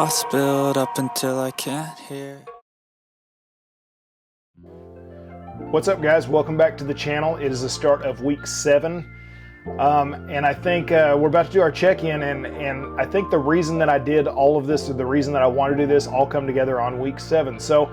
thoughts build up until I can't hear. What's up, guys? Welcome back to the channel. It is the start of week 7. And I think we're about to do our check-in, and I think the reason that I did all of this, or the reason that I want to do this, all come together on week 7. So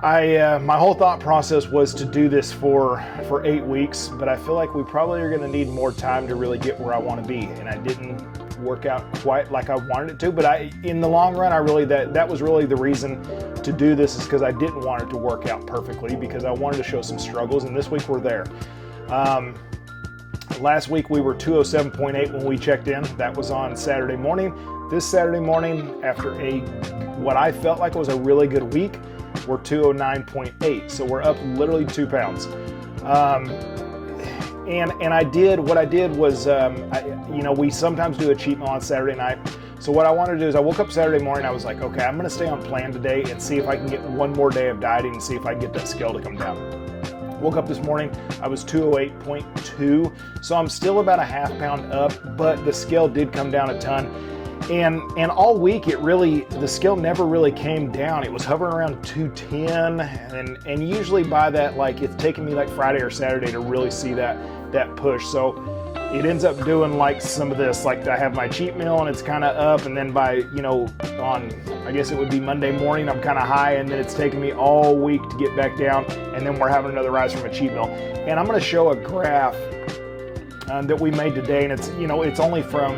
my whole thought process was to do this for 8 weeks, but I feel like we probably are going to need more time to really get where I want to be, and I didn't work out quite like I wanted it to. But in the long run, that was really the reason to do this, is because I didn't want it to work out perfectly, because I wanted to show some struggles, and this week we're there. Last week we were 207.8 when we checked in. That was on Saturday morning. This Saturday morning, after what I felt like was a really good week, we're 209.8. So we're up literally 2 pounds. And what I did was, we sometimes do a cheat meal on Saturday night. So what I wanted to do is I woke up Saturday morning, I was like, okay, I'm gonna stay on plan today and see if I can get one more day of dieting and see if I can get that scale to come down. Woke up this morning, I was 208.2, so I'm still about a half pound up, but the scale did come down a ton. And all week, the scale never really came down. It was hovering around 210, and usually by that, like, it's taken me like Friday or Saturday to really see that push. So it ends up doing like some of this, like I have my cheat meal and it's kind of up, and then by, on, I guess it would be Monday morning, I'm kind of high, and then it's taken me all week to get back down, and then we're having another rise from a cheat meal. And I'm going to show a graph that we made today, and it's only from,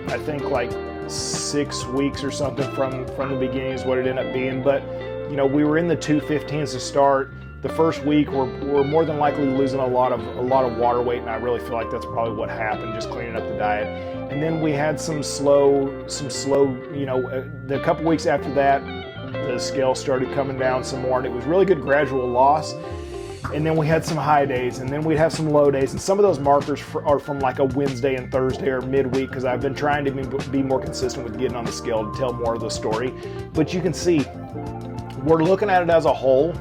I think, like 6 weeks or something from the beginning is what it ended up being. But we were in the 215s to start. The first week we're more than likely losing a lot of water weight, and I really feel like that's probably what happened, just cleaning up the diet. And then we had some slow, the couple weeks after that, the scale started coming down some more, and it was really good gradual loss. And then we had some high days, and then we'd have some low days. And some of those markers are from like a Wednesday and Thursday or midweek, because I've been trying to be more consistent with getting on the scale to tell more of the story. But you can see, we're looking at it as a whole,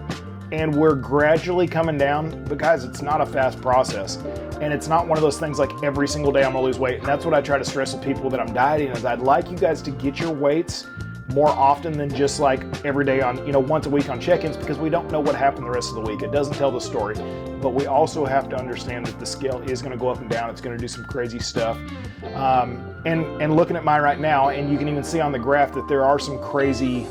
and we're gradually coming down. But guys, it's not a fast process. And it's not one of those things like every single day I'm gonna lose weight. And that's what I try to stress with people that I'm dieting, is I'd like you guys to get your weights more often than just like every day on, once a week on check-ins, because we don't know what happened the rest of the week. It doesn't tell the story. But we also have to understand that the scale is going to go up and down. It's going to do some crazy stuff. And looking at mine right now, and you can even see on the graph that there are some crazy,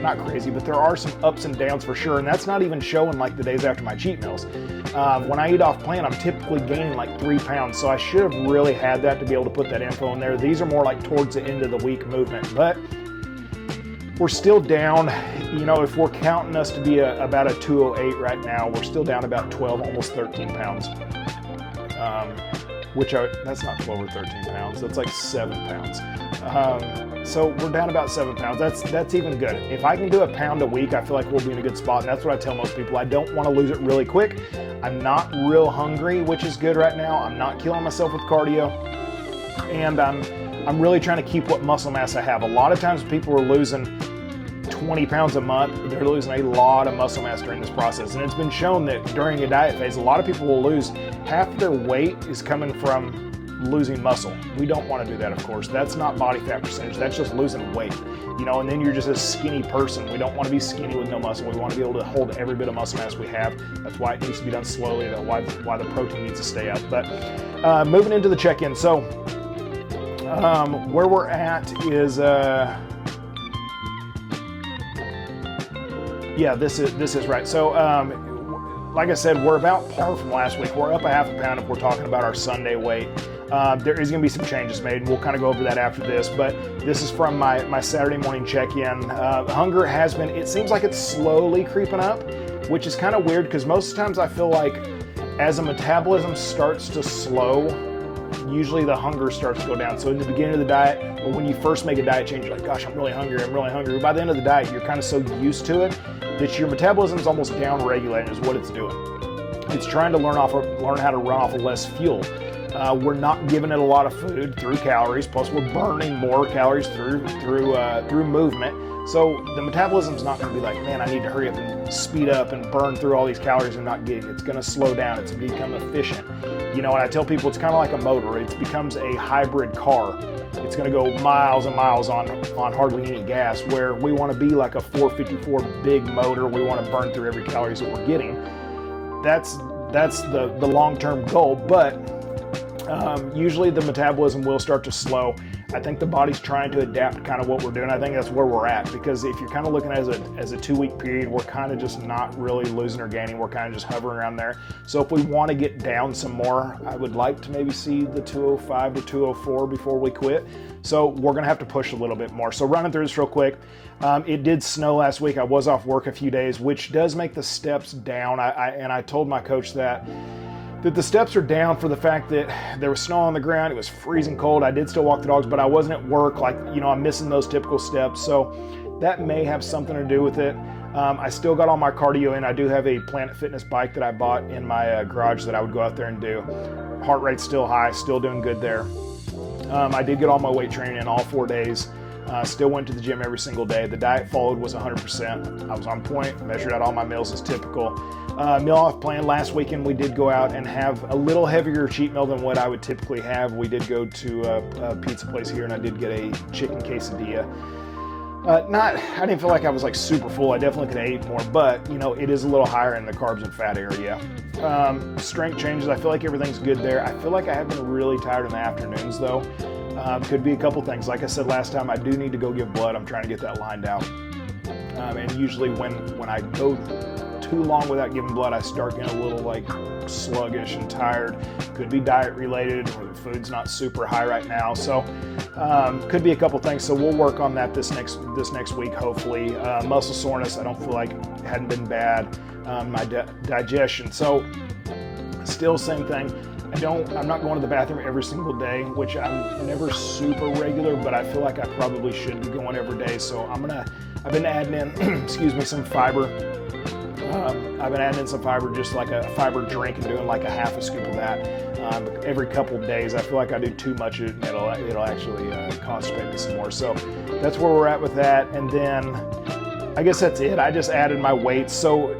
not crazy, but there are some ups and downs for sure. And that's not even showing like the days after my cheat meals. When I eat off plan, I'm typically gaining like 3 pounds. So I should have really had that to be able to put that info in there. These are more like towards the end of the week movement. But we're still down, if we're counting us to be about a 208 right now, we're still down about 12, almost 13 pounds. That's not 12 or 13 pounds, that's like 7 pounds. So we're down about 7 pounds. That's even good. If I can do a pound a week, I feel like we'll be in a good spot, and that's what I tell most people. I don't want to lose it really quick. I'm not real hungry, which is good right now. I'm not killing myself with cardio, and I'm really trying to keep what muscle mass I have. A lot of times people are losing 20 pounds a month. They're losing a lot of muscle mass during this process. And it's been shown that during a diet phase, a lot of people will lose half their weight is coming from losing muscle. We don't want to do that, of course. That's not body fat percentage. That's just losing weight. And then you're just a skinny person. We don't want to be skinny with no muscle. We want to be able to hold every bit of muscle mass we have. That's why it needs to be done slowly. That's why the protein needs to stay up. But moving into the check-in. So where we're at is, this is right. So, like I said, we're about par from last week. We're up a half a pound if we're talking about our Sunday weight. There is going to be some changes made, and we'll kind of go over that after this. But this is from my Saturday morning check-in. Hunger has been, it seems like it's slowly creeping up, which is kind of weird, because most of the times I feel like as a metabolism starts to slow, usually the hunger starts to go down. So in the beginning of the diet, or when you first make a diet change, you're like, gosh, I'm really hungry. By the end of the diet, you're kind of so used to it that your metabolism is almost down-regulating is what it's doing. It's trying to learn how to run off of less fuel. We're not giving it a lot of food through calories, plus we're burning more calories through movement. So the metabolism's not going to be like, man, I need to hurry up and speed up and burn through all these calories I'm not getting. It's going to slow down. It's going to become efficient. And I tell people it's kind of like a motor. It becomes a hybrid car. It's going to go miles and miles on hardly any gas, where we want to be like a 454 big motor. We want to burn through every calories that we're getting. That's the long-term goal, but usually the metabolism will start to slow. I think the body's trying to adapt kind of what we're doing. I think that's where we're at, because if you're kind of looking at it as a 2-week period, we're kind of just not really losing or gaining. We're kind of just hovering around there. So if we want to get down some more, I would like to maybe see the 205 to 204 before we quit. So we're going to have to push a little bit more. So running through this real quick, it did snow last week. I was off work a few days, which does make the steps down. I told my coach that the steps are down for the fact that there was snow on the ground. It was freezing cold. I did still walk the dogs, but I wasn't at work. I'm missing those typical steps. So that may have something to do with it. I still got all my cardio in. I do have a Planet Fitness bike that I bought in my garage that I would go out there and do. Heart rate's still high, still doing good there. I did get all my weight training in all 4 days. Still went to the gym every single day. The diet followed was 100%. I was on point, measured out all my meals as typical. Meal off plan. Last weekend we did go out and have a little heavier cheat meal than what I would typically have. We did go to a pizza place here, and I did get a chicken quesadilla. I didn't feel like I was like super full. I definitely could have ate more, but it is a little higher in the carbs and fat area. Strength changes. I feel like everything's good there. I feel like I have been really tired in the afternoons though. Could be a couple things. Like I said last time, I do need to go give blood. I'm trying to get that lined out. And usually when I go too long without giving blood, I start getting a little like sluggish and tired. Could be diet related, or the food's not super high right now. So could be a couple things. So we'll work on that this next week, hopefully. Muscle soreness, I don't feel like it hadn't been bad. My digestion. So still same thing. I'm not going to the bathroom every single day, which I'm never super regular, but I feel like I probably should be going every day. So I've been adding in, some fiber. I've been adding in some fiber, just like a fiber drink, and doing like a half a scoop of that every couple of days. I feel like I do too much of it, and it'll actually constipate me some more. So that's where we're at with that. And then I guess that's it. I just added my weights. So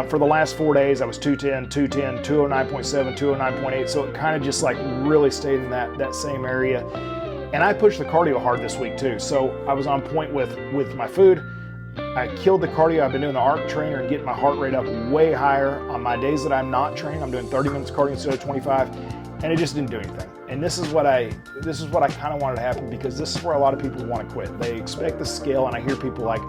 for the last 4 days, I was 210, 210, 209.7, 209.8. So it kind of just like really stayed in that same area. And I pushed the cardio hard this week too. So I was on point with my food. I killed the cardio. I've been doing the ARC trainer and getting my heart rate up way higher. On my days that I'm not training, I'm doing 30 minutes cardio instead of 25, and it just didn't do anything. And this is what I kind of wanted to happen, because this is where a lot of people want to quit. They expect the scale, and I hear people like,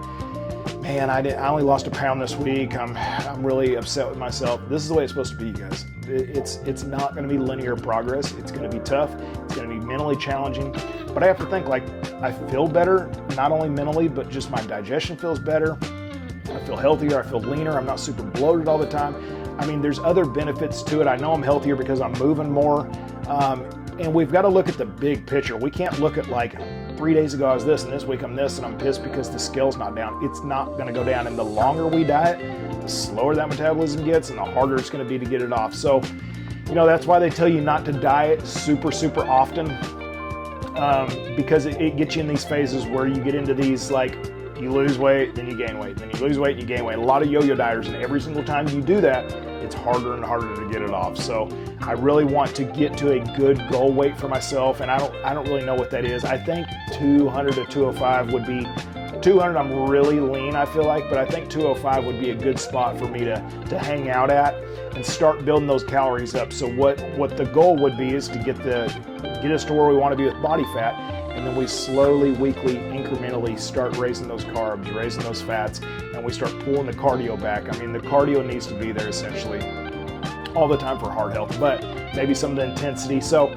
man, I only lost a pound this week. I'm really upset with myself. This is the way it's supposed to be, you guys. It's not going to be linear progress. It's going to be tough. It's going to be mentally challenging. But I have to think, like, I feel better, not only mentally, but just my digestion feels better. I feel healthier. I feel leaner. I'm not super bloated all the time. I mean, there's other benefits to it. I know I'm healthier because I'm moving more. And we've got to look at the big picture. We can't look at like 3 days ago I was this and this week I'm this and I'm pissed because the scale's not down. It's not going to go down. And the longer we diet, the slower that metabolism gets and the harder it's going to be to get it off. So, that's why they tell you not to diet super, super often, because it gets you in these phases where you get into these, like, you lose weight, then you gain weight, then you lose weight, and you gain weight. A lot of yo-yo dieters, and every single time you do that, it's harder and harder to get it off. So I really want to get to a good goal weight for myself, and I don't really know what that is. I think 200 to 205 would be 200. I'm really lean, I feel like, but I think 205 would be a good spot for me to hang out at and start building those calories up. So what the goal would be is to get us to where we want to be with body fat, and then we slowly, weekly, incrementally start raising those carbs, raising those fats, and we start pulling the cardio back. I mean, the cardio needs to be there essentially all the time for heart health, but maybe some of the intensity. So,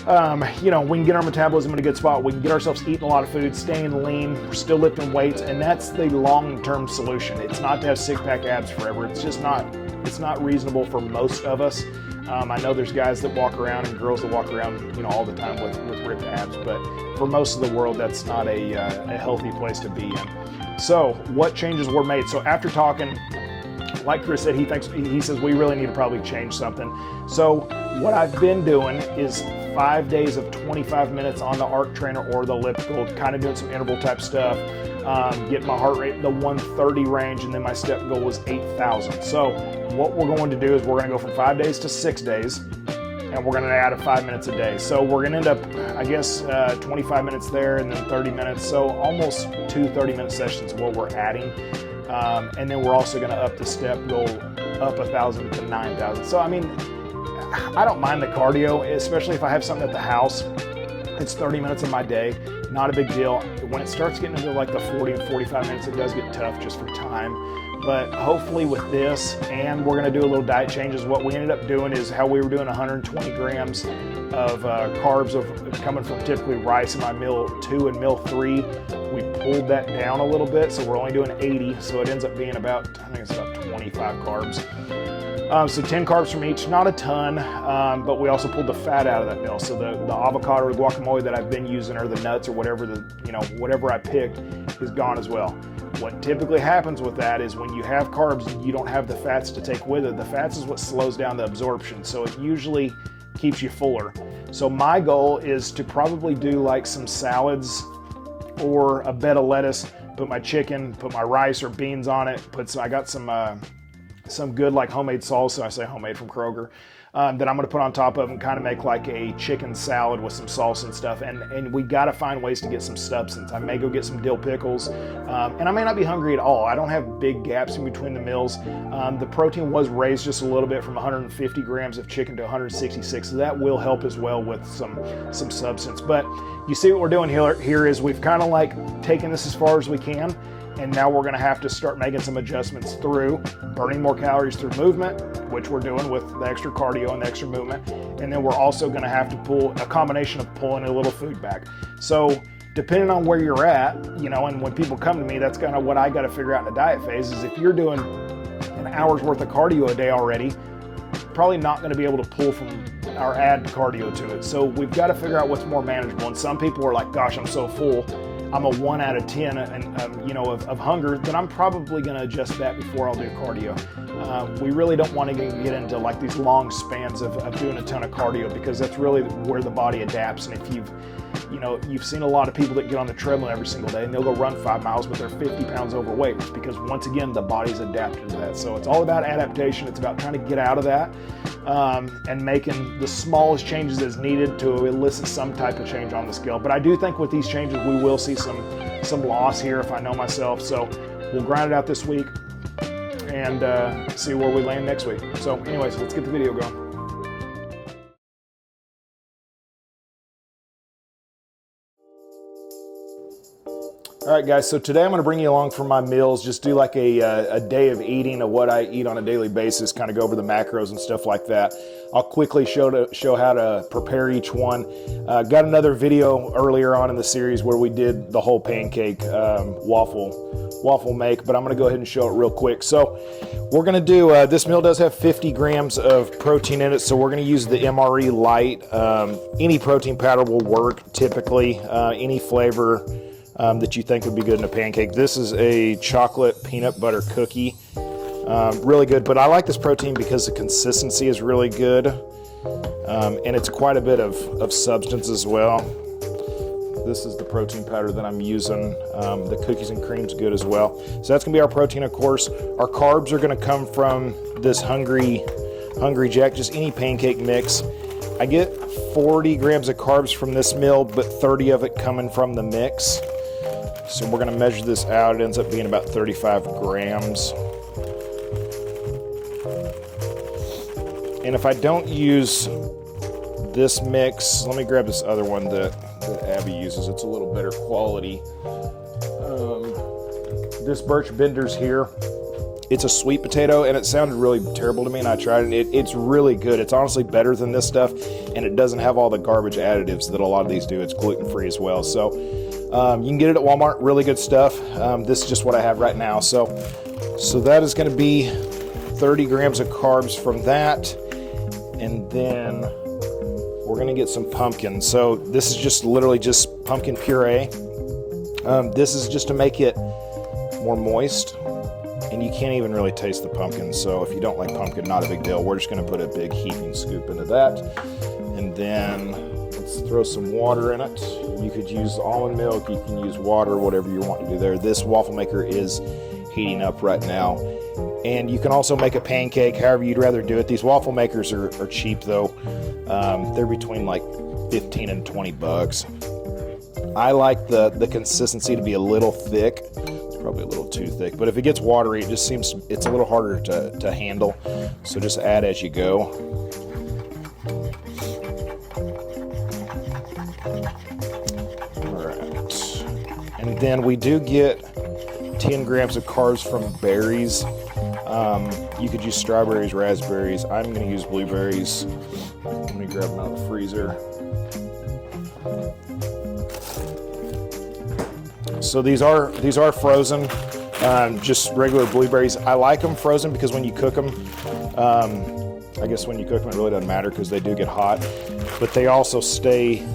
we can get our metabolism in a good spot. We can get ourselves eating a lot of food, staying lean. We're still lifting weights, and that's the long-term solution. It's not to have six-pack abs forever. It's just not. It's not reasonable for most of us. I know there's guys that walk around and girls that walk around, all the time with ripped abs, but for most of the world, that's not a healthy place to be in. So, what changes were made? So, after talking, like Chris said, he says we really need to probably change something. So, what I've been doing is 5 days of 25 minutes on the ARC trainer or the elliptical, kind of doing some interval type stuff. get my heart rate in the 130 range, and then my step goal was 8,000. So what we're going to do is we're going to go from 5 days to 6 days, and we're going to add 5 minutes a day. So we're going to end up, I guess, 25 minutes there and then 30 minutes. So almost 2 30-minute sessions is what we're adding. And then we're also going to up the step goal up 1,000 to 9,000. So, I mean, I don't mind the cardio, especially if I have something at the house. It's 30 minutes of my day, not a big deal. When it starts getting into like the 40 and 45 minutes, it does get tough just for time. But hopefully with this, and we're gonna do a little diet changes. What we ended up doing is how we were doing 120 grams of carbs coming from typically rice in my meal 2 and meal 3. We pulled that down a little bit, so we're only doing 80. So it ends up being about, I think it's about 25 carbs. So 10 carbs from each, not a ton, but we also pulled the fat out of that meal. So the avocado or the guacamole that I've been using, or the nuts or whatever whatever I picked, is gone as well. What typically happens with that is when you have carbs, you don't have the fats to take with it. The fats is what slows down the absorption, so it usually keeps you fuller. So my goal is to probably do like some salads or a bed of lettuce, put my chicken, put my rice or beans on it, I got some good like homemade salsa, I say homemade from Kroger, that I'm gonna put on top of and kind of make like a chicken salad with some salsa and stuff. And we gotta find ways to get some substance. I may go get some dill pickles, and I may not be hungry at all. I don't have big gaps in between the meals. The protein was raised just a little bit from 150 grams of chicken to 166, so that will help as well with some substance. But you see what we're doing here is we've kind of like taken this as far as we can, and now we're going to have to start making some adjustments through burning more calories through movement, which we're doing with the extra cardio and the extra movement. And then we're also going to have to pull a combination of pulling a little food back. So depending on where you're at, and when people come to me, that's kind of what I got to figure out in the diet phase is if you're doing an hour's worth of cardio a day already, probably not going to be able to pull from or add cardio to it. So we've got to figure out what's more manageable. And some people are like, gosh, I'm so full. I'm a 1 out of 10 of hunger, then I'm probably going to adjust that before I'll do cardio. We really don't want to get into like these long spans of doing a ton of cardio, because that's really where the body adapts. And if you've seen a lot of people that get on the treadmill every single day and they'll go run 5 miles, but they're 50 pounds overweight. It's because once again, the body's adapted to that. So it's all about adaptation. It's about trying to get out of that and making the smallest changes as needed to elicit some type of change on the scale. But I do think with these changes, we will see some loss here if I know myself. So we'll grind it out this week and see where we land next week. So anyways, let's get the video going. All right, guys, so today I'm going to bring you along for my meals, just do like a day of eating of what I eat on a daily basis, kind of go over the macros and stuff like that. I'll quickly show how to prepare each one. Got another video earlier on in the series where we did the whole pancake waffle make, but I'm going to go ahead and show it real quick. So we're going to do, this meal does have 50 grams of protein in it, so we're going to use the MRE Light. Any protein powder will work typically, any flavor that you think would be good in a pancake. This is a chocolate peanut butter cookie. Really good, but I like this protein because the consistency is really good, and it's quite a bit of substance as well. This is the protein powder that I'm using. The cookies and cream's good as well. So that's gonna be our protein, of course. Our carbs are gonna come from this Hungry Jack, just any pancake mix. I get 40 grams of carbs from this meal, but 30 of it coming from the mix. So we're going to measure this out. It ends up being about 35 grams. And if I don't use this mix, let me grab this other one that Abby uses. It's a little better quality. This Birch Benders here, it's a sweet potato, and it sounded really terrible to me, and I tried it. It's really good. It's honestly better than this stuff, and it doesn't have all the garbage additives that a lot of these do. It's gluten-free as well. So you can get it at Walmart. Really good stuff. This is just what I have right now. So that is going to be 30 grams of carbs from that, and then we're going to get some pumpkin. So this is just literally just pumpkin puree. This is just to make it more moist, and you can't even really taste the pumpkin. So if you don't like pumpkin, not a big deal. We're just going to put a big heaping scoop into that, and then let's Throw some water in it. You could use almond milk, you can use water, whatever you want to do there. This waffle maker is heating up right now. And you can also make a pancake however you'd rather do it. These waffle makers are cheap though. They're between like 15 and 20 bucks. I like the consistency to be a little thick. It's probably a little too thick, but if it gets watery, it just seems it's a little harder to handle. So just add as you go. All right. And then we do get 10 grams of carbs from berries. You could use strawberries, raspberries. I'm going to use blueberries. Let me grab them out of the freezer. So these are frozen, just regular blueberries. I like them frozen because when you cook them, I guess when you cook them it really doesn't matter because they do get hot, but they also stay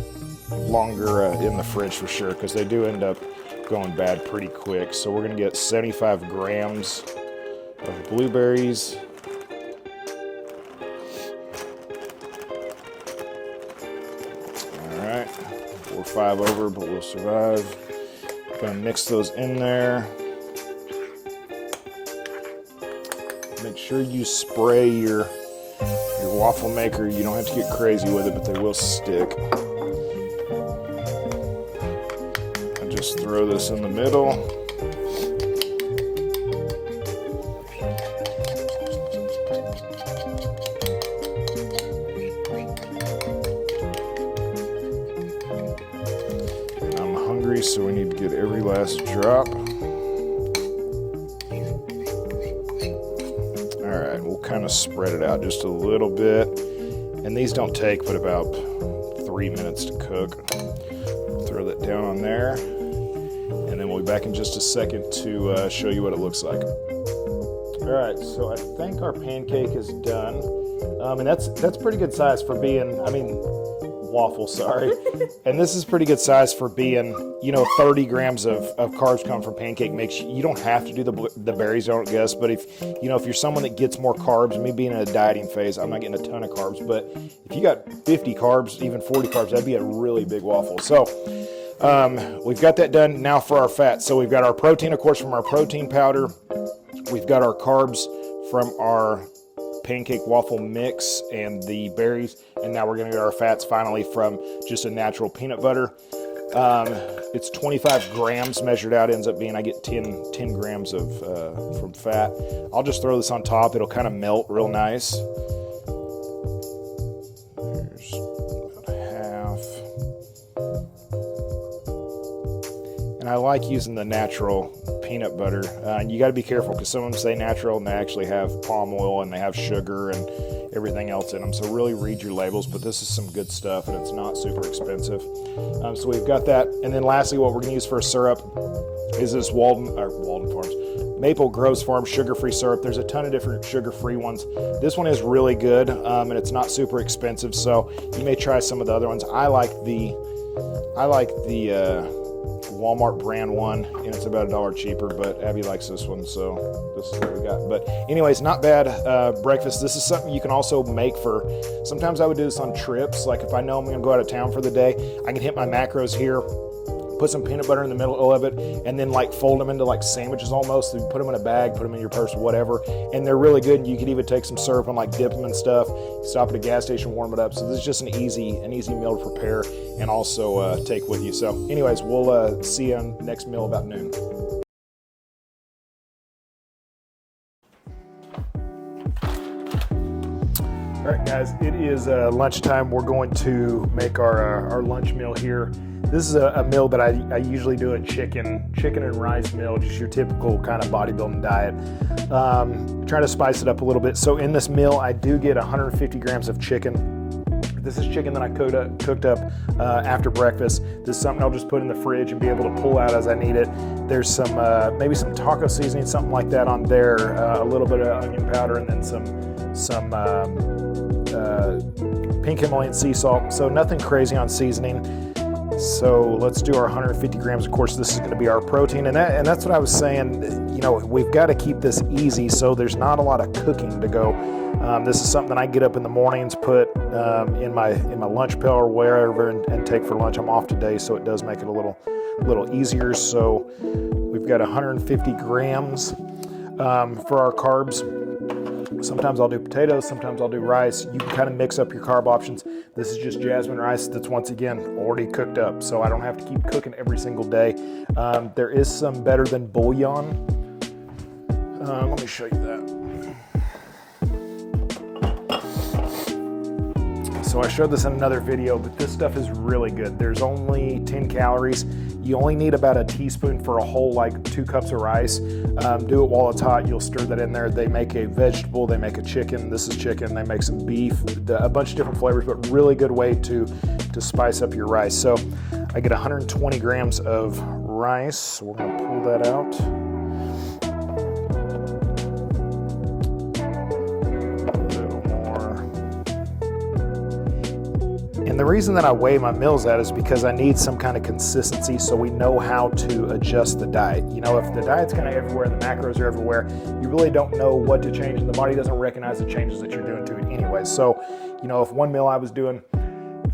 longer in the fridge for sure because they do end up going bad pretty quick. So we're gonna get 75 grams of blueberries. All right, 4 or 5 over, but we'll survive. Gonna mix those in there. Make sure you spray your waffle maker. You don't have to get crazy with it, but they will stick. I just throw this in the middle. So we need to get every last drop. All right, we'll kind of spread it out just a little bit. And these don't take but about 3 minutes to cook. Throw that down on there. And then we'll be back in just a second to show you what it looks like. All right, so I think our pancake is done. And that's pretty good size for being, waffle, sorry. And this is pretty good size for being, 30 grams of carbs come from pancake mix. You don't have to do the berries, I don't guess, but if you're someone that gets more carbs, me being in a dieting phase, I'm not getting a ton of carbs, but if you got 50 carbs, even 40 carbs, that'd be a really big waffle. So we've got that done. Now for our fat. So we've got our protein, of course, from our protein powder. We've got our carbs from our pancake waffle mix and the berries, and now we're going to get our fats finally from just a natural peanut butter. It's 25 grams measured out, ends up being, I get 10 grams of from fat. I'll just throw this on top. It'll kind of melt real nice. There's about half. And I like using the natural peanut butter. And you got to be careful because some of them say natural and they actually have palm oil and they have sugar and everything else in them. So really read your labels, but this is some good stuff and it's not super expensive. So we've got that. And then lastly, what we're going to use for a syrup is this Walden Farms Maple Groves Farm sugar-free syrup. There's a ton of different sugar-free ones. This one is really good and it's not super expensive. So you may try some of the other ones. I like the Walmart brand one, and it's about $1 cheaper, but Abby likes this one, so this is what we got. But anyways, not bad breakfast. This is something you can also make for, sometimes I would do this on trips, like if I know I'm going to go out of town for the day, I can hit my macros here, put some peanut butter in the middle of it, and then like fold them into like sandwiches almost. So you put them in a bag, put them in your purse, whatever, and they're really good. You could even take some syrup and like dip them and stuff. Stop at a gas station, warm it up. So this is just an easy meal to prepare and also take with you. So anyways, we'll see you on next meal about noon. All right, guys, it is lunchtime. We're going to make our lunch meal here. This is a meal that I usually do a chicken and rice meal, just your typical kind of bodybuilding diet. Try to spice it up a little bit. So in this meal, I do get 150 grams of chicken. This is chicken that I cooked up after breakfast. This is something I'll just put in the fridge and be able to pull out as I need it. There's some maybe some taco seasoning, something like that on there, a little bit of onion powder, and then some pink Himalayan sea salt. So nothing crazy on seasoning. So let's do our 150 grams. Of course, this is going to be our protein, and that's what I was saying. You know, we've got to keep this easy, so there's not a lot of cooking to go. This is something I get up in the mornings, put in my lunch pail or wherever, and take for lunch. I'm off today, so it does make it a little easier. So we've got 150 grams for our carbs. Sometimes I'll do potatoes, sometimes I'll do rice. You can kind of mix up your carb options. This is just jasmine rice that's, once again, already cooked up, so I don't have to keep cooking every single day. There is some better than bouillon. Let me show you that. So I showed this in another video, but this stuff is really good. There's only 10 calories. You only need about a teaspoon for a whole, like 2 cups of rice. Do it while it's hot. You'll stir that in there. They make a vegetable, they make a chicken. This is chicken. They make some beef, a bunch of different flavors, but really good way to spice up your rice. So I get 120 grams of rice. So we're gonna pull that out. And the reason that I weigh my meals at is because I need some kind of consistency so we know how to adjust the diet. You know, if the diet's kind of everywhere and the macros are everywhere, you really don't know what to change, and the body doesn't recognize the changes that you're doing to it anyway. So, you know, if one meal I was doing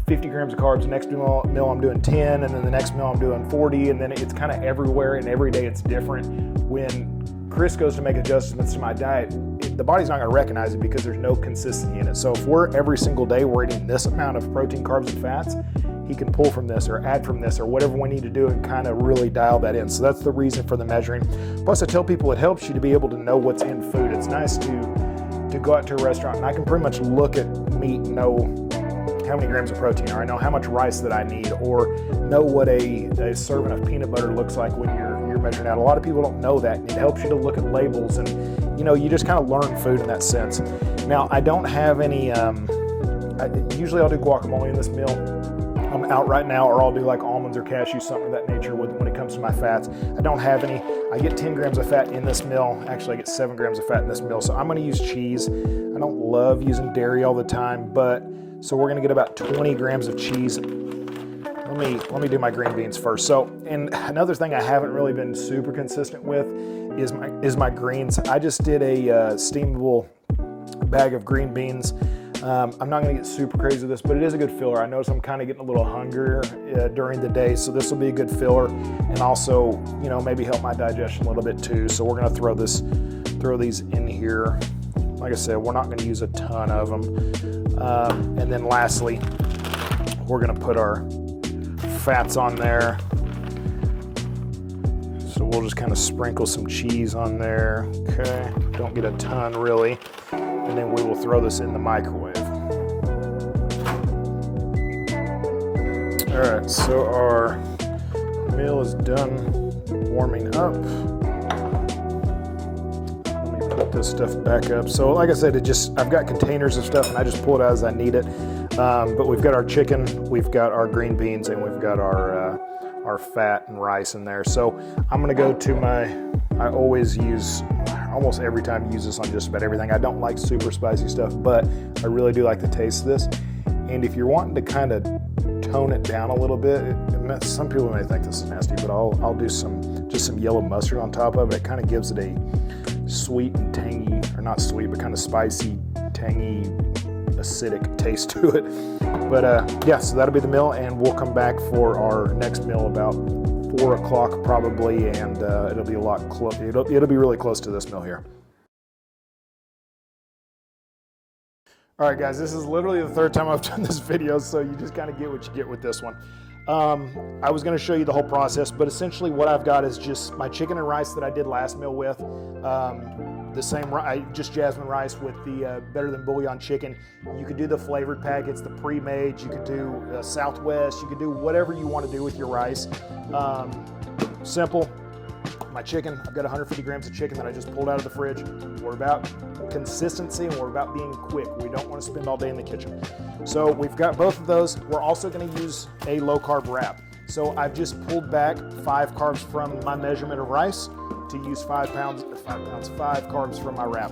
50 grams of carbs, the next meal I'm doing 10, and then the next meal I'm doing 40, and then it's kind of everywhere, and every day it's different. When Chris goes to make adjustments to my diet, the body's not going to recognize it because there's no consistency in it. So if we're every single day we're eating this amount of protein, carbs, and fats, he can pull from this or add from this or whatever we need to do and kind of really dial that in. So that's the reason for the measuring. Plus, I tell people it helps you to be able to know what's in food. It's nice to go out to a restaurant and I can pretty much look at meat and know how many grams of protein, or I know how much rice that I need, or know what a serving of peanut butter looks like when you're measuring out. A lot of people don't know that, and it helps you to look at labels, and you know, you just kind of learn food in that sense. Now, I don't have any, usually I'll do guacamole in this meal. I'm out right now, or I'll do like almonds or cashews, something of that nature when it comes to my fats. I don't have any. I get 10 grams of fat in this meal. Actually, I get 7 grams of fat in this meal, so I'm gonna use cheese. I don't love using dairy all the time, but so we're gonna get about 20 grams of cheese. Let me do my green beans first. So, and another thing I haven't really been super consistent with is my greens. I just did a steamable bag of green beans. I'm not gonna get super crazy with this, but it is a good filler. I notice I'm kind of getting a little hungrier during the day, so this will be a good filler, and also, you know, maybe help my digestion a little bit too. So we're gonna throw these in here. Like I said, we're not gonna use a ton of them. And then lastly, we're gonna put our fats on there. So we'll just kind of sprinkle some cheese on there. Okay, don't get a ton really. And then we will throw this in the microwave. All right, so our meal is done warming up. Let me put this stuff back up. So like I said, I've got containers of stuff and I just pull it out as I need it. But we've got our chicken, we've got our green beans, and we've got our fat and rice in there. So I'm gonna go to I always use, almost every time use this on just about everything. I don't like super spicy stuff, but I really do like the taste of this. And if you're wanting to kind of tone it down a little bit, some people may think this is nasty, but I'll do just some yellow mustard on top of it. It kind of gives it a sweet and tangy, or not sweet, but kind of spicy, tangy, acidic taste to it. But yeah, so that'll be the meal, and we'll come back for our next meal about 4 o'clock probably, and it'll be it'll be really close to this meal here. All right, guys, this is literally the third time I've done this video, so you just kind of get what you get with this one. I was going to show you the whole process, but essentially what I've got is just my chicken and rice that I did last meal with. The same, just jasmine rice with the Better Than Bouillon chicken. You could do the flavored packets, the pre-made. You could do Southwest. You could do whatever you want to do with your rice. Simple. My chicken, I've got 150 grams of chicken that I just pulled out of the fridge. We're about consistency and we're about being quick. We don't want to spend all day in the kitchen. So we've got both of those. We're also going to use a low carb wrap. So I've just pulled back 5 carbs from my measurement of rice to use 5 carbs from my wrap.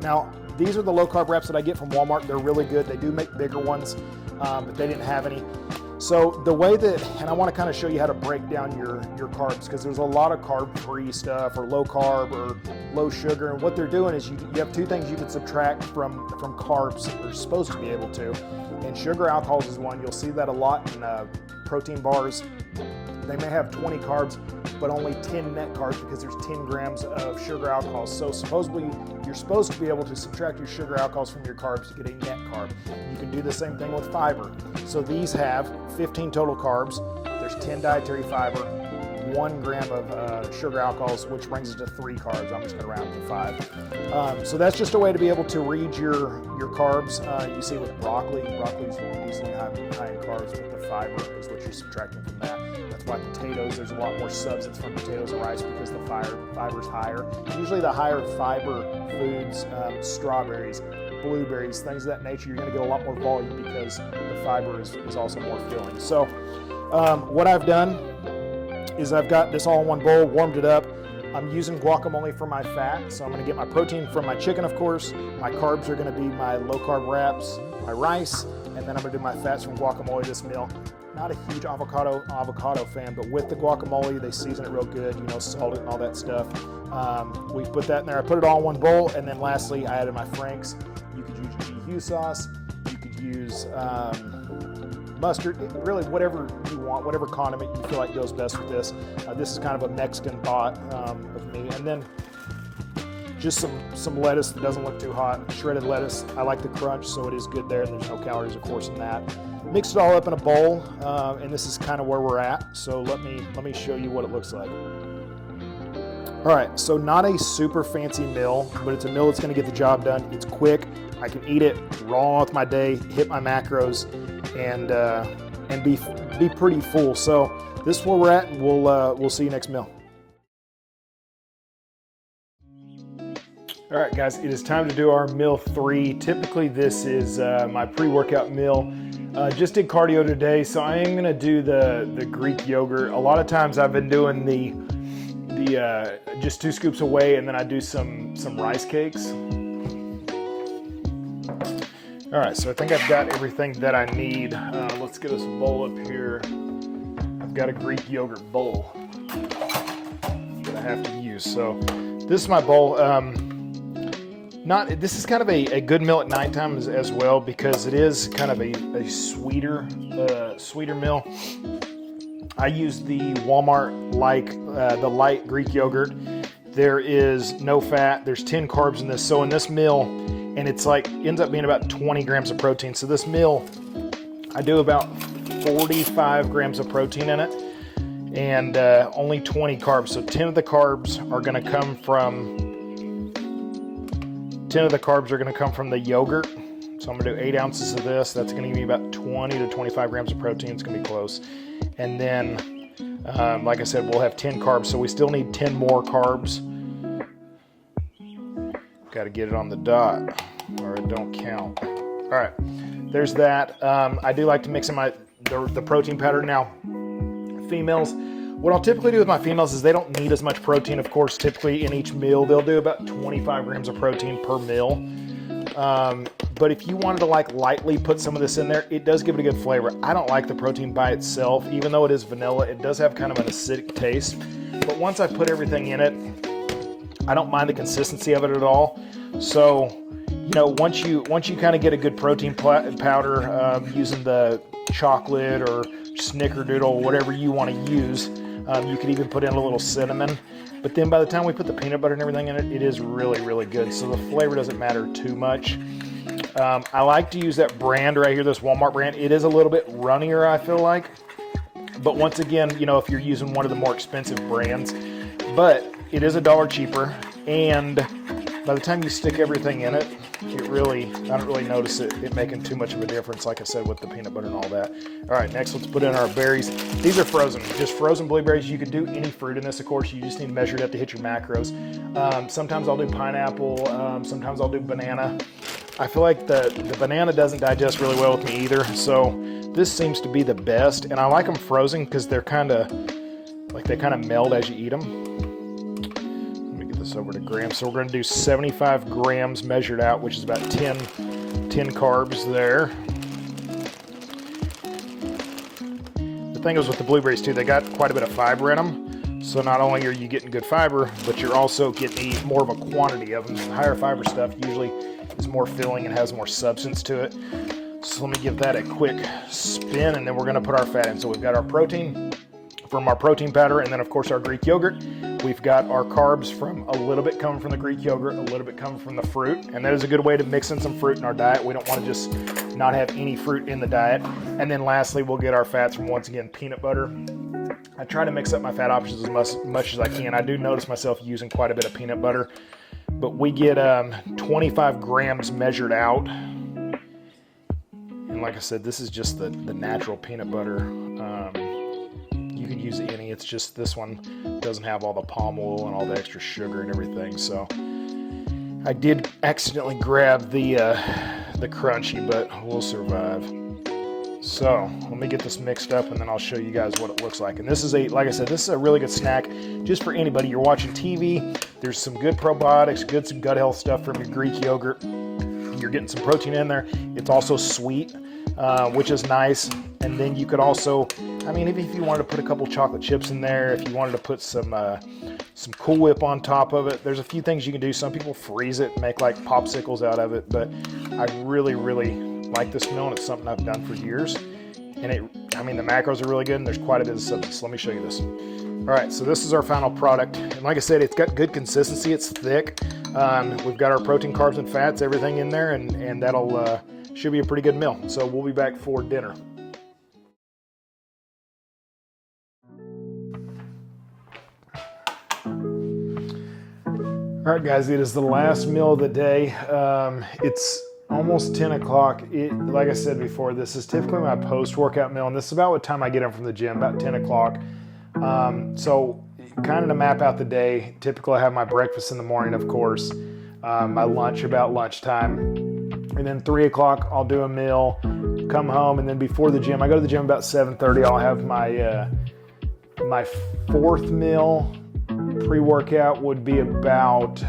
Now, these are the low carb wraps that I get from Walmart. They're really good. They do make bigger ones, but they didn't have any. So the way that, and I want to kind of show you how to break down your carbs, because there's a lot of carb-free stuff or low carb or low sugar, and what they're doing is you have two things you can subtract from carbs, or you're supposed to be able to, and sugar alcohols is one. You'll see that a lot in protein bars. They may have 20 carbs, but only 10 net carbs because there's 10 grams of sugar alcohols. So supposedly you're supposed to be able to subtract your sugar alcohols from your carbs to get a net carb. You can do the same thing with fiber. So these have 15 total carbs. There's 10 dietary fiber, 1 gram of sugar alcohols, which brings it to 3 carbs. I'm just going to round it to 5. So that's just a way to be able to read your carbs. You see with broccoli's decently high in carbs, but the fiber is what you're subtracting from that. That's why potatoes, there's a lot more substance from potatoes and rice because the fiber's higher. Usually the higher fiber foods, strawberries, blueberries, things of that nature, you're going to get a lot more volume because the fiber is also more filling. So what I've done is I've got this all in one bowl, warmed it up. I'm using guacamole for my fat, so I'm going to get my protein from my chicken, of course. My carbs are going to be my low-carb wraps, my rice, and then I'm going to do my fats from guacamole this meal. Not a huge avocado fan, but with the guacamole, they season it real good, you know, salt it and all that stuff. We put that in there. I put it all in one bowl, and then lastly, I added my Frank's. You could use GQ sauce. You could use mustard, really whatever you want, whatever condiment you feel like goes best with this. This is kind of a Mexican thought of me. And then just some lettuce that doesn't look too hot, shredded lettuce. I like the crunch, so it is good there, and there's no calories, of course, in that. Mix it all up in a bowl, and this is kind of where we're at. So let me show you what it looks like. All right, so not a super fancy meal, but it's a meal that's going to get the job done. It's quick. I can eat it, roll on with my day, hit my macros, and be pretty full. So this is where we're at, and we'll see you next meal. All right, guys, it is time to do our meal 3. Typically, this is my pre-workout meal. Just did cardio today, so I am gonna do the Greek yogurt. A lot of times I've been doing the just 2 scoops away, and then I do some rice cakes. All right, so I think I've got everything that I need. Let's get us a bowl up here. I've got a Greek yogurt bowl that I have to use. So this is my bowl. This is kind of a good meal at nighttime as well, because it is kind of a sweeter meal. I use the Walmart the light Greek yogurt. There is no fat. There's 10 carbs in this. So in this meal, and it's ends up being about 20 grams of protein. So this meal, I do about 45 grams of protein in it, and only 20 carbs. So 10 of the carbs are going to come from the yogurt. So I'm going to do 8 ounces of this. That's going to give me about 20 to 25 grams of protein. It's going to be close. And then, like I said, we'll have 10 carbs. So we still need 10 more carbs. Got to get it on the dot or it don't count. All right, there's that. I do like to mix in the protein powder. Now, females, what I'll typically do with my females is they don't need as much protein. Of course, typically in each meal, they'll do about 25 grams of protein per meal. But if you wanted to lightly put some of this in there, it does give it a good flavor. I don't like the protein by itself. Even though it is vanilla, it does have kind of an acidic taste. But once I put everything in it, I don't mind the consistency of it at all. So, you know, once you kind of get a good protein powder using the chocolate or snickerdoodle, whatever you want to use, you could even put in a little cinnamon. But then by the time we put the peanut butter and everything in it, it is really, really good. So the flavor doesn't matter too much. I like to use that brand right here, this Walmart brand. It is a little bit runnier, I feel like. But once again, you know, if you're using one of the more expensive brands, but it is $1 cheaper. And by the time you stick everything in it, I don't really notice it making too much of a difference, like I said, with the peanut butter and all that. All right, next let's put in our berries. These are frozen, just frozen blueberries. You could do any fruit in this, of course. You just need to measure it up to hit your macros. Sometimes I'll do pineapple, sometimes I'll do banana. I feel like the banana doesn't digest really well with me either, so this seems to be the best. And I like them frozen because they're kind of meld as you eat them. This over to grams. So we're going to do 75 grams measured out, which is about 10 carbs there. thing is with the blueberries too, they got quite a bit of fiber in them. So not only are you getting good fiber, but you're also getting more of a quantity of them. The higher fiber stuff usually is more filling and has more substance to it. So let me give that a quick spin, and then we're gonna put our fat in. So we've got our protein from our protein powder, and then of course our Greek yogurt. We've got our carbs from a little bit coming from the Greek yogurt, a little bit coming from the fruit, and that is a good way to mix in some fruit in our diet. We don't want to just not have any fruit in the diet. And then lastly, we'll get our fats from, once again, peanut butter. I try to mix up my fat options as much as I can. I do notice myself using quite a bit of peanut butter, but we get 25 grams measured out. And like I said, this is just the natural peanut butter. You could use any, it's just this one doesn't have all the palm oil and all the extra sugar and everything. So I did accidentally grab the crunchy, but we'll survive. So let me get this mixed up, and then I'll show you guys what it looks like. And this is like I said, this is a really good snack just for anybody. You're watching TV, there's some good probiotics, some gut health stuff from your Greek yogurt. You're getting some protein in there. It's also sweet, which is nice. And then you could also, I mean, if you wanted to put a couple chocolate chips in there, if you wanted to put some Cool Whip on top of it, there's a few things you can do. Some people freeze it and make like popsicles out of it, but I really, really like this meal, and it's something I've done for years. And the macros are really good, and there's quite a bit of substance. Let me show you this. All right, so this is our final product. And like I said, it's got good consistency. It's thick. We've got our protein, carbs, and fats, everything in there, and that'll should be a pretty good meal. So we'll be back for dinner. All right, guys, it is the last meal of the day. It's almost 10 o'clock. Like I said before, this is typically my post-workout meal, and this is about what time I get in from the gym, about 10 o'clock. So kind of to map out the day, typically I have my breakfast in the morning, of course, my lunch about lunchtime, and then 3 o'clock I'll do a meal, come home, and then before the gym, I go to the gym about 7:30. I'll have my fourth meal. Pre-workout would be about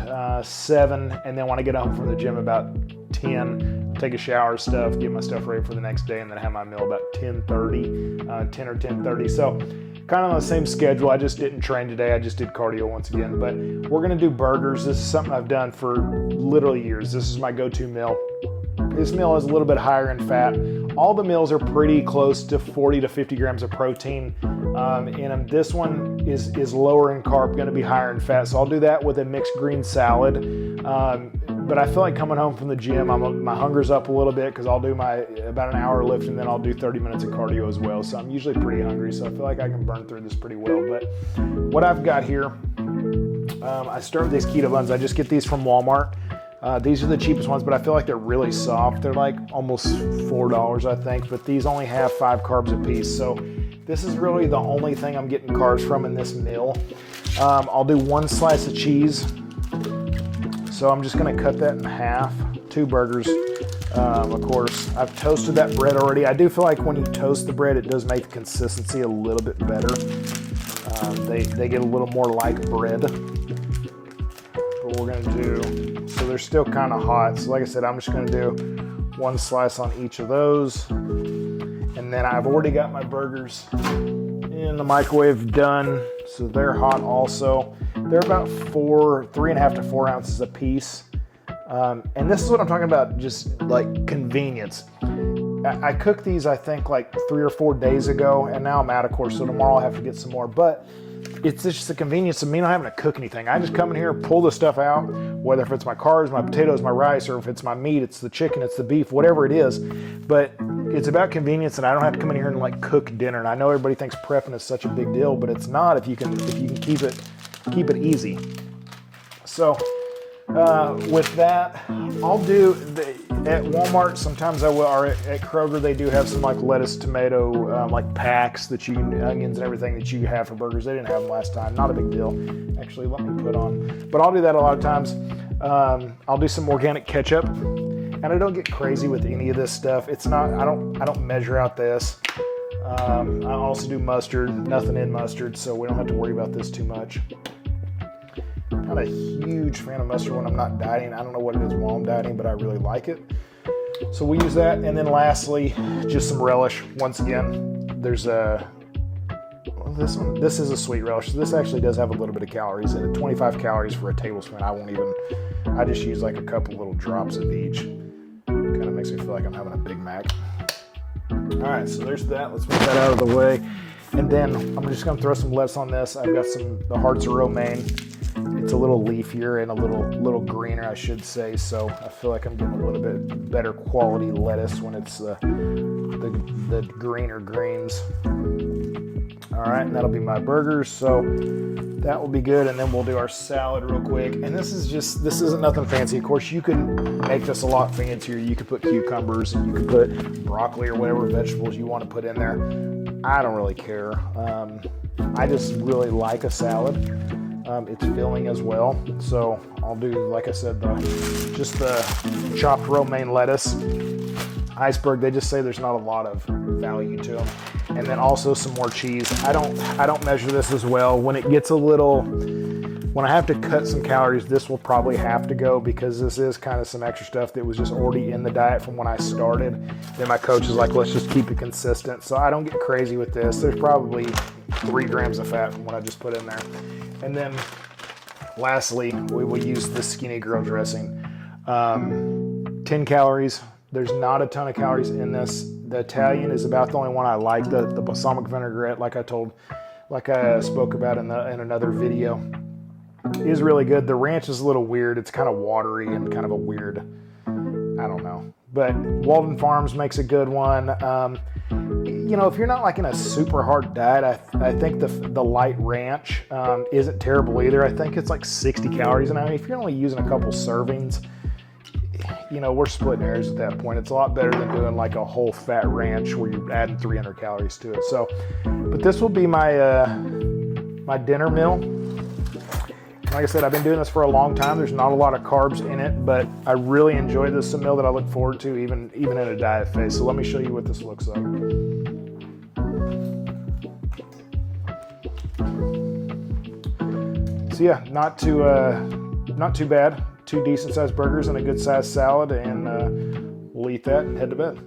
7, and then when I get home from the gym about 10, take a shower, get my stuff ready for the next day, and then have my meal about 10:30, 10 or 10:30. So kind of on the same schedule. I just didn't train today. I just did cardio once again, but we're gonna do burgers. This is something I've done for literally years. This is my go-to meal. This meal is a little bit higher in fat. All the meals are pretty close to 40 to 50 grams of protein. And this one is lower in carb, going to be higher in fat. So I'll do that with a mixed green salad. But I feel like coming home from the gym, my hunger's up a little bit because I'll do about an hour lift, and then I'll do 30 minutes of cardio as well. So I'm usually pretty hungry, so I feel like I can burn through this pretty well. But what I've got here, I start with these keto buns. I just get these from Walmart. These are the cheapest ones, but I feel like they're really soft. They're like almost $4, I think, but these only have 5 carbs a piece. So this is really the only thing I'm getting carbs from in this meal. I'll do 1 slice of cheese. So I'm just gonna cut that in half. 2 burgers, of course. I've toasted that bread already. I do feel like when you toast the bread, it does make the consistency a little bit better. They get a little more like bread. But we're gonna do, so they're still kind of hot. So like I said, I'm just gonna do 1 slice on each of those. And then I've already got my burgers in the microwave done. So they're hot also. They're about 3.5 to 4 ounces a piece. And this is what I'm talking about, just like convenience. I cooked these, I think, like 3 or 4 days ago, and now I'm out, of course, so tomorrow I'll have to get some more. But it's just the convenience of me not having to cook anything. I just come in here, pull the stuff out, whether if it's my carbs, my potatoes, my rice, or if it's my meat, it's the chicken, it's the beef, whatever it is. But it's about convenience, and I don't have to come in here and like cook dinner. And I know everybody thinks prepping is such a big deal, but it's not if you can keep it easy. So with that, I'll do at Walmart. Sometimes I will, or at Kroger, they do have some like lettuce, tomato, like packs that you can, onions and everything that you have for burgers. They didn't have them last time. Not a big deal. Actually, let me put on. But I'll do that a lot of times. I'll do some organic ketchup, and I don't get crazy with any of this stuff. It's not. I don't measure out this. I also do mustard. Nothing in mustard, so we don't have to worry about this too much. Not a huge fan of mustard when I'm not dieting. I don't know what it is while I'm dieting, but I really like it. So we use that. And then lastly, just some relish. Once again, there's Well, this is a sweet relish. This actually does have a little bit of calories in it. 25 calories for a tablespoon. I just use like a couple little drops of each. Kind of makes me feel like I'm having a Big Mac. All right, so there's that. Let's move that out of the way. And then I'm just gonna throw some lettuce on this. I've got the Hearts of Romaine. It's a little leafier and a little greener, I should say. So I feel like I'm getting a little bit better quality lettuce when it's the greener greens. All right, and that'll be my burgers. So that will be good. And then we'll do our salad real quick. And this isn't nothing fancy. Of course, you can make this a lot fancier. You could put cucumbers and you could put broccoli or whatever vegetables you want to put in there. I don't really care. I just really like a salad. It's filling as well. So I'll do, like I said, just the chopped romaine lettuce. Iceberg, they just say there's not a lot of value to them. And then also some more cheese. I don't measure this as well. When it gets when I have to cut some calories, this will probably have to go because this is kind of some extra stuff that was just already in the diet from when I started. Then my coach is like, let's just keep it consistent. So I don't get crazy with this. There's probably 3 grams of fat from what I just put in there. And then lastly, we will use the Skinny Girl dressing. 10 calories. There's not a ton of calories in this. The Italian is about the only one I like. The balsamic vinaigrette, like I spoke about in another video, is really good. The ranch is a little weird. It's kind of watery and kind of a weird, I don't know. But Walden Farms makes a good one. If you're not like in a super hard diet, I think the light ranch isn't terrible either. I think it's like 60 calories. And I mean, if you're only using a couple servings, we're splitting hairs at that point. It's a lot better than doing like a whole fat ranch where you're adding 300 calories to it. So, but this will be my my dinner meal. Like I said, I've been doing this for a long time. There's not a lot of carbs in it, but I really enjoy this. It's a meal that I look forward to even in a diet phase. So let me show you what this looks like. So yeah, not too bad. 2 decent sized burgers and a good sized salad, and we'll eat that and head to bed.